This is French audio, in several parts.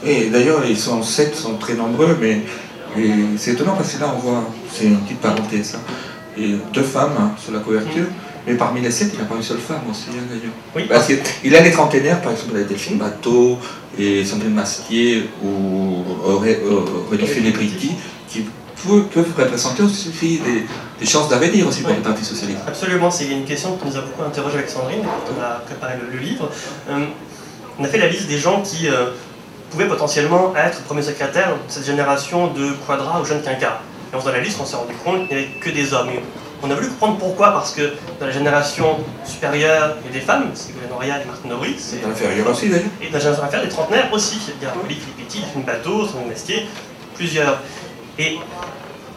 Et d'ailleurs, ils sont 7, sont très nombreux, mais c'est étonnant parce que là, on voit, c'est une petite parenthèse, hein, et 2 femmes hein, sur la couverture, mais parmi les 7, il n'y a pas une seule femme aussi, hein, d'ailleurs. Oui. Parce qu'il a des trentenaires, par exemple, Delphine Bateau et Sandrine Masquier ou Renifé Lebriti, qui peuvent représenter aussi des chances d'avenir aussi pour le Parti Socialiste. Absolument, c'est une question qui nous a beaucoup interrogé avec Sandrine quand on a préparé le livre. On a fait la liste des gens qui pouvaient potentiellement être premier secrétaire de cette génération de Quadra ou jeunes quinquas. Et en faisant la liste, on s'est rendu compte qu'il n'y avait que des hommes. Et on a voulu comprendre pourquoi, parce que dans la génération supérieure, il y a des femmes, c'est Ségolène Royal et Martine Aubry. Dans l'inférieur aussi d'ailleurs. Et dans la génération inférieure, des trentenaires aussi. Il y a Olivier Petit, Delphine Bateau, Sandrine Masquier, plusieurs. Et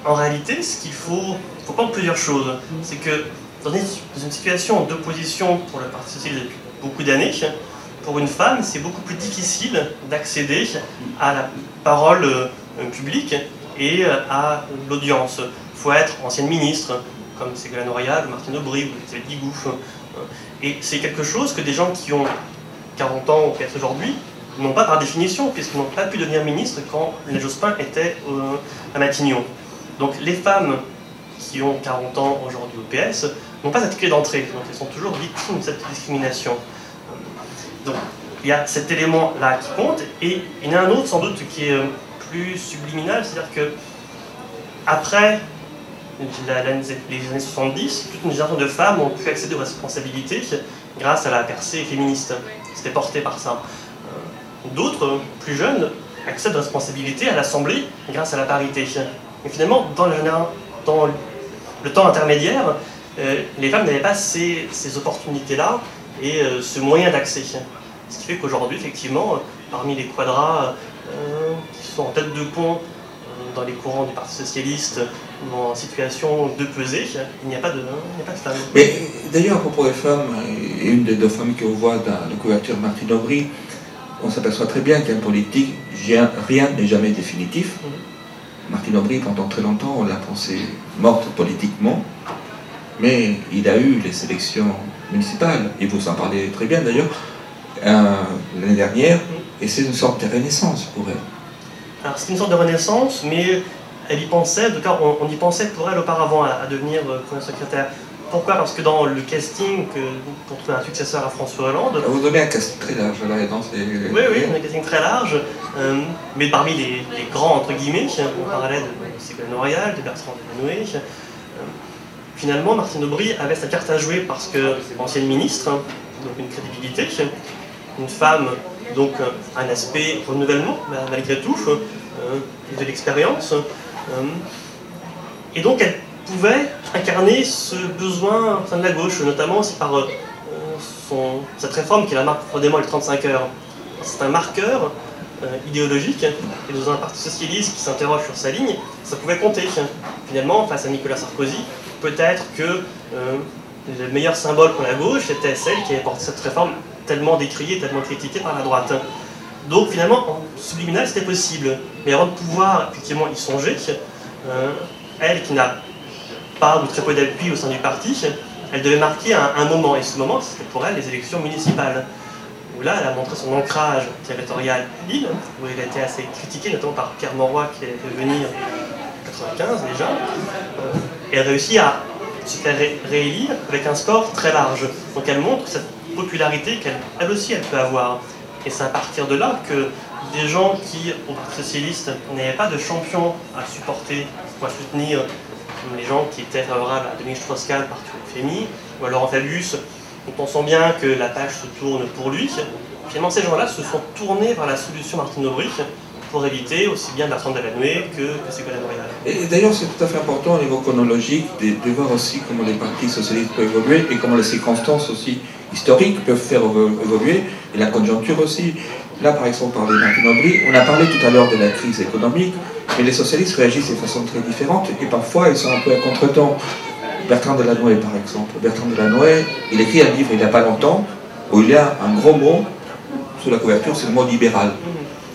en réalité, ce qu'il faut comprendre plusieurs choses. C'est que dans une situation d'opposition pour le Parti Socialiste depuis beaucoup d'années, pour une femme, c'est beaucoup plus difficile d'accéder à la parole publique et à l'audience. Il faut être ancienne ministre, comme Ségolène Royal, Martine Aubry ou Elisabeth Guigou. Et c'est quelque chose que des gens qui ont 40 ans ou peut-être aujourd'hui n'ont pas par définition, puisqu'ils n'ont pas pu devenir ministre quand Lionel Jospin était à Matignon. Donc les femmes qui ont 40 ans aujourd'hui au PS n'ont pas cette clé d'entrée, donc elles sont toujours victimes de cette discrimination. Donc il y a cet élément-là qui compte, et il y en a un autre sans doute qui est plus subliminal, c'est-à-dire que après les années 70, toute une génération de femmes ont pu accéder aux responsabilités grâce à la percée féministe. C'était porté par ça. D'autres, plus jeunes, accèdent aux responsabilités à l'Assemblée grâce à la parité. Mais finalement, dans le temps intermédiaire, les femmes n'avaient pas ces opportunités-là et ce moyen d'accès. Ce qui fait qu'aujourd'hui, effectivement, parmi les quadras qui sont en tête de pont dans les courants du Parti Socialiste, en situation de pesée, il n'y a pas de femmes. Mais d'ailleurs, à propos des femmes, et une des 2 femmes qu'on voit dans la couverture de Martine Aubry, on s'aperçoit très bien qu'en politique, rien n'est jamais définitif. Martine Aubry, pendant très longtemps, on l'a pensée morte politiquement, mais il a eu les élections municipales, et vous en parlez très bien d'ailleurs, l'année dernière, et c'est une sorte de renaissance pour elle. Alors c'est une sorte de renaissance, mais elle y pensait, en tout cas on y pensait pour elle auparavant à devenir première secrétaire. Pourquoi? Parce que dans le casting pour trouver un successeur à François Hollande... Vous donnez un casting très large, là, et Oui, on a un casting très large, mais parmi les grands, entre guillemets, on parlait de Ségolène Royal, de Bertrand Delanoë. Finalement, Martine Aubry avait sa carte à jouer parce que ancienne ministre, donc une crédibilité, une femme, donc un aspect renouvellement, malgré tout, de l'expérience. Et donc elle pouvait incarner ce besoin au sein de la gauche, notamment aussi par cette réforme qui est la marque profondément les 35 heures. C'est un marqueur idéologique, et dans un parti socialiste qui s'interroge sur sa ligne, ça pouvait compter. Finalement, face à Nicolas Sarkozy, peut-être que le meilleur symbole pour la gauche était celle qui avait porté cette réforme tellement décriée, tellement critiquée par la droite. Donc finalement, en subliminal, c'était possible. Mais avant de pouvoir effectivement y songer, elle qui n'a pas ou très peu d'appui au sein du parti, elle devait marquer un moment. Et ce moment, c'était pour elle les élections municipales. Où là, elle a montré son ancrage territorial à Lille, où elle a été assez critiquée, notamment par Pierre Mauroy, qui allait devenir en 1995 déjà. Et elle réussit à se faire réélire avec un score très large. Donc elle montre cette popularité qu'elle aussi elle peut avoir. Et c'est à partir de là que des gens qui, au Parti Socialiste, n'avaient pas de champion à supporter ou à soutenir, comme les gens qui étaient favorables à Dominique Strauss-Kahn, parti FMI, ou à Laurent Fabius, en pensant bien que la page se tourne pour lui, finalement ces gens-là se sont tournés vers la solution Martine Aubry pour éviter aussi bien Bertrand Delanoë que Ségolène Royal. Et d'ailleurs, c'est tout à fait important au niveau chronologique de voir aussi comment les partis socialistes peuvent évoluer et comment les circonstances aussi historiques peuvent faire évoluer, et la conjoncture aussi. Là, par exemple, on parlait de Martine Aubry, on a parlé tout à l'heure de la crise économique, mais les socialistes réagissent de façon très différente, et parfois ils sont un peu à contre-temps. Bertrand Delanoë, par exemple. Bertrand Delanoë, il écrit un livre il n'y a pas longtemps, où il y a un gros mot sur la couverture, c'est le mot libéral.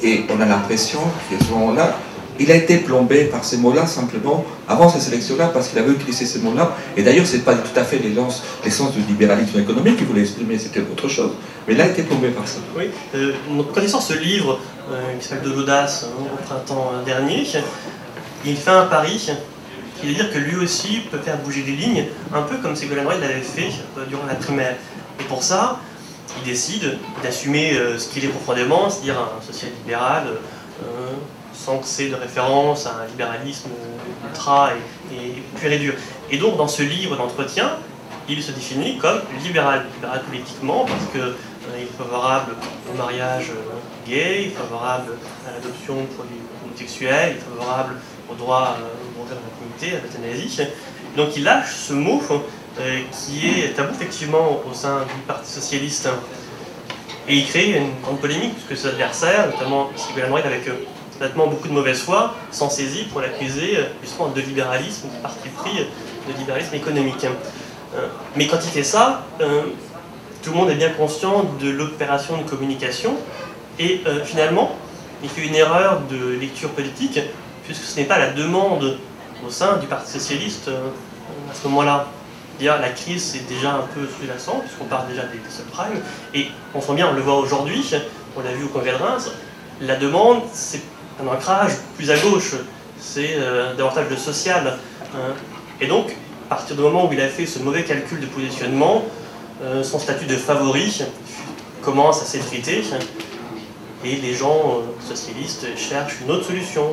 Et on a l'impression qu'à ce moment-là, il a été plombé par ces mots-là simplement avant ces élections-là parce qu'il avait utilisé ces mots-là. Et d'ailleurs, ce n'est pas tout à fait l'essence du libéralisme économique qu'il voulait exprimer, c'était autre chose. Mais il a été plombé par ça. Oui, quand il sort ce livre qui s'appelle De l'audace au printemps dernier, il fait un pari qui veut dire que lui aussi peut faire bouger des lignes, un peu comme Ségolène Royal l'avait fait durant la primaire. Et pour ça, il décide d'assumer ce qu'il est profondément, c'est-à-dire un social-libéral, sans que c'est de référence à un libéralisme ultra et pur et dur. Et donc, dans ce livre d'entretien, il se définit comme libéral politiquement, parce qu'il est favorable au mariage gay, il est favorable à l'adoption pour les homosexuels, il est favorable au droit à l'intimité, à l'euthanasie. Donc il lâche ce mot qui est tabou effectivement au sein du Parti socialiste. Et il crée une grande polémique, puisque ses adversaires, notamment Ségolène Royal, avec honnêtement beaucoup de mauvaise foi, s'en saisit pour l'accuser justement de libéralisme, de parti pris de libéralisme économique. Mais quand il fait ça, tout le monde est bien conscient de l'opération de communication, et finalement, il fait une erreur de lecture politique, puisque ce n'est pas la demande au sein du Parti socialiste à ce moment-là. La crise c'est déjà un peu sous-jacente, puisqu'on parle déjà des subprimes, et on sent bien, on le voit aujourd'hui, on l'a vu au congrès de Reims, la demande c'est un ancrage plus à gauche, c'est davantage de social. Et donc, à partir du moment où il a fait ce mauvais calcul de positionnement, son statut de favori commence à s'effriter, et les gens socialistes cherchent une autre solution.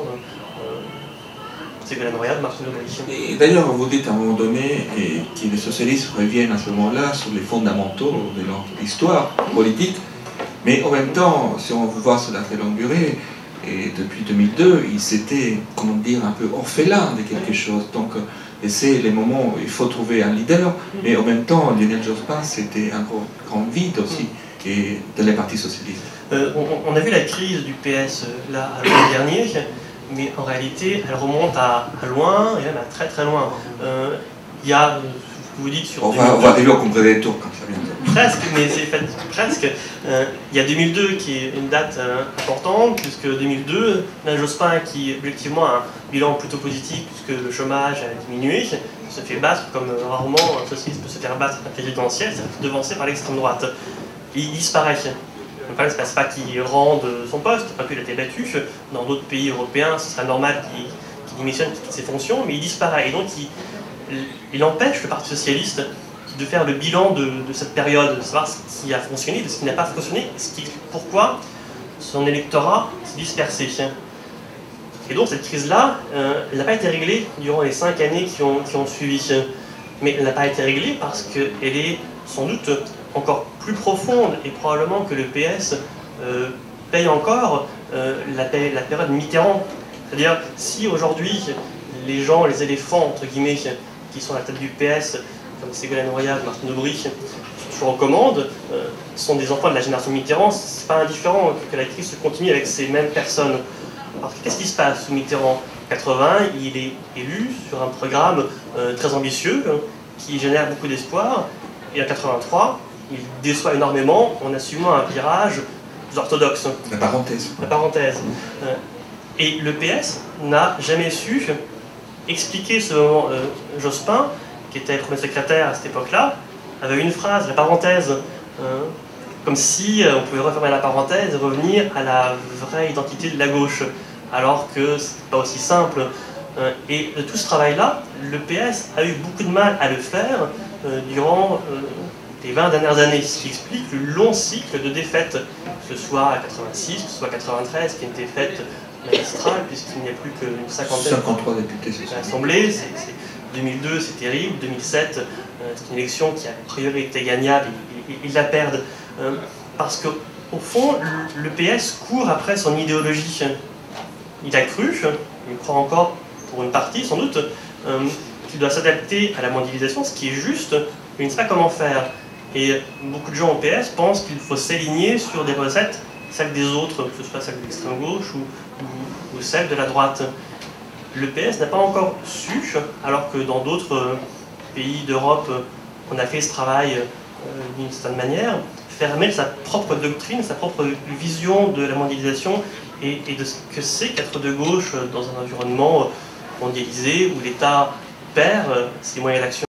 Ségolène Royal, Martine Aubry. Et d'ailleurs, vous dites à un moment donné que les socialistes reviennent à ce moment-là sur les fondamentaux de leur histoire politique, mais en même temps, si on veut voir sur la très longue durée, et depuis 2002, ils s'étaient, comment dire, un peu orphelins de quelque chose. Donc, et c'est les moments où il faut trouver un leader, mais en même temps, Lionel Jospin, c'était un grand vide aussi, et de les partis socialistes. On a vu la crise du PS là, l'an dernier, mais en réalité, elle remonte à loin, et même à très très loin. Il y a, vous dites sur... On va arriver au congrès des tours, comme ça vient. Presque, mais c'est presque. Il y a 2002 qui est une date importante, puisque 2002, Lionel Jospin, qui objectivement a un bilan plutôt positif, puisque le chômage a diminué, se fait battre comme rarement un socialiste peut se faire battre à la présidentielle, c'est devancé par l'extrême droite. Il disparaît. Le problème, c'est pas qu'il rende son poste, pas qu'il a été battu. Dans d'autres pays européens, ce serait normal qu'il démissionne de ses fonctions, mais il disparaît. Et donc, il empêche le Parti socialiste de faire le bilan de cette période, de savoir ce qui a fonctionné, de ce qui n'a pas fonctionné, pourquoi son électorat s'est dispersé. Et donc, cette crise-là, elle n'a pas été réglée durant les 5 années qui ont suivi. Mais elle n'a pas été réglée parce qu'elle est sans doute encore plus profonde, et probablement que le PS paye encore la période Mitterrand. C'est-à-dire, si aujourd'hui, les gens, les éléphants, entre guillemets, qui sont à la tête du PS, comme Ségolène Royal, Martine Aubry, sont toujours aux commandes, sont des enfants de la génération Mitterrand, c'est pas indifférent que la crise se continue avec ces mêmes personnes. Alors, qu'est-ce qui se passe sous Mitterrand ? En 80, il est élu sur un programme très ambitieux, qui génère beaucoup d'espoir, et en 83, il déçoit énormément en assumant un virage plus orthodoxe. La parenthèse. La parenthèse. Et le PS n'a jamais su expliquer ce moment. Jospin, qui était premier secrétaire à cette époque-là, avait une phrase, la parenthèse, comme si on pouvait refermer la parenthèse et revenir à la vraie identité de la gauche, alors que c'est pas aussi simple. Et de tout ce travail-là, le PS a eu beaucoup de mal à le faire durant les 20 dernières années, ce qui explique le long cycle de défaites, que ce soit à 86, que ce soit à 93, qui est une défaite magistrale, puisqu'il n'y a plus qu'une cinquantaine 53 députés, c'est ça. À l'Assemblée. 2002, c'est terrible. 2007, c'est une élection qui a priori été gagnable, ils la perdent. Parce qu'au fond, le PS court après son idéologie. Il a cru, il croit encore pour une partie sans doute, qu'il doit s'adapter à la mondialisation, ce qui est juste, mais il ne sait pas comment faire. Et beaucoup de gens au PS pensent qu'il faut s'aligner sur des recettes, celles des autres, que ce soit celles de l'extrême gauche ou celles de la droite. Le PS n'a pas encore su, alors que dans d'autres pays d'Europe, on a fait ce travail d'une certaine manière, faire émerger sa propre doctrine, sa propre vision de la mondialisation et de ce que c'est qu'être de gauche dans un environnement mondialisé où l'État perd ses moyens d'action